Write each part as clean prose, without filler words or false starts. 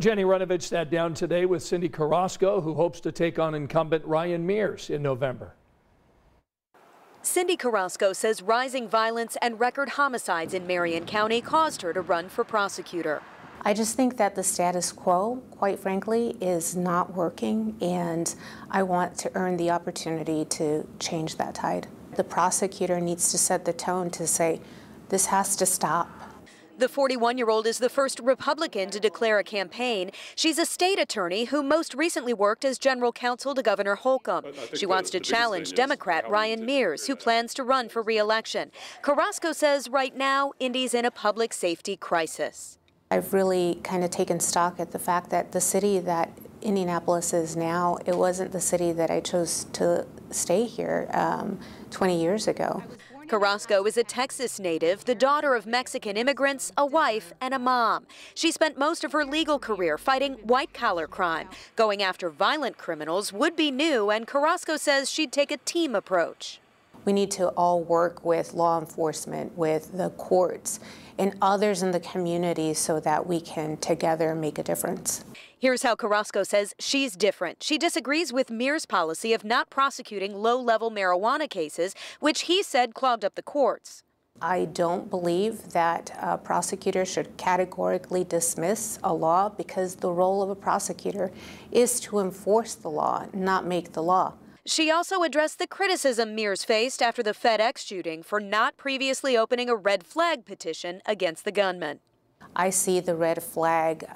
Jennie Runevitch sat down today with Cyndi Carrasco, who hopes to take on incumbent Ryan Mears in November. Cyndi Carrasco says rising violence and record homicides in Marion County caused her to run for prosecutor. I just think that the status quo, quite frankly, is not working, and I want to earn the opportunity to change that tide. The prosecutor needs to set the tone to say, this has to stop. The 41-year-old is the first Republican to declare a campaign. She's a state attorney who most recently worked as general counsel to Governor Holcomb. She wants to challenge Democrat Ryan Mears, who plans to run for re-election. Carrasco says right now, Indy's in a public safety crisis. I've really kind of taken stock at the fact that the city that Indianapolis is now, it wasn't the city that I chose to stay here 20 years ago. Carrasco is a Texas native, the daughter of Mexican immigrants, a wife, and a mom. She spent most of her legal career fighting white-collar crime. Going after violent criminals would be new, and Carrasco says she'd take a team approach. We need to all work with law enforcement, with the courts, and others in the community so that we can together make a difference. Here's how Carrasco says she's different. She disagrees with Mears' policy of not prosecuting low-level marijuana cases, which he said clogged up the courts. I don't believe that a prosecutor should categorically dismiss a law, because the role of a prosecutor is to enforce the law, not make the law. She also addressed the criticism Mears faced after the FedEx shooting for not previously opening a red flag petition against the gunman. I see the red flag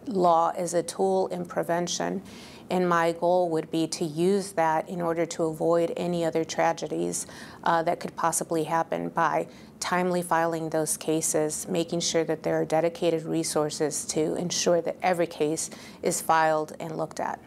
law as a tool in prevention, and my goal would be to use that in order to avoid any other tragedies that could possibly happen by timely filing those cases, making sure that there are dedicated resources to ensure that every case is filed and looked at.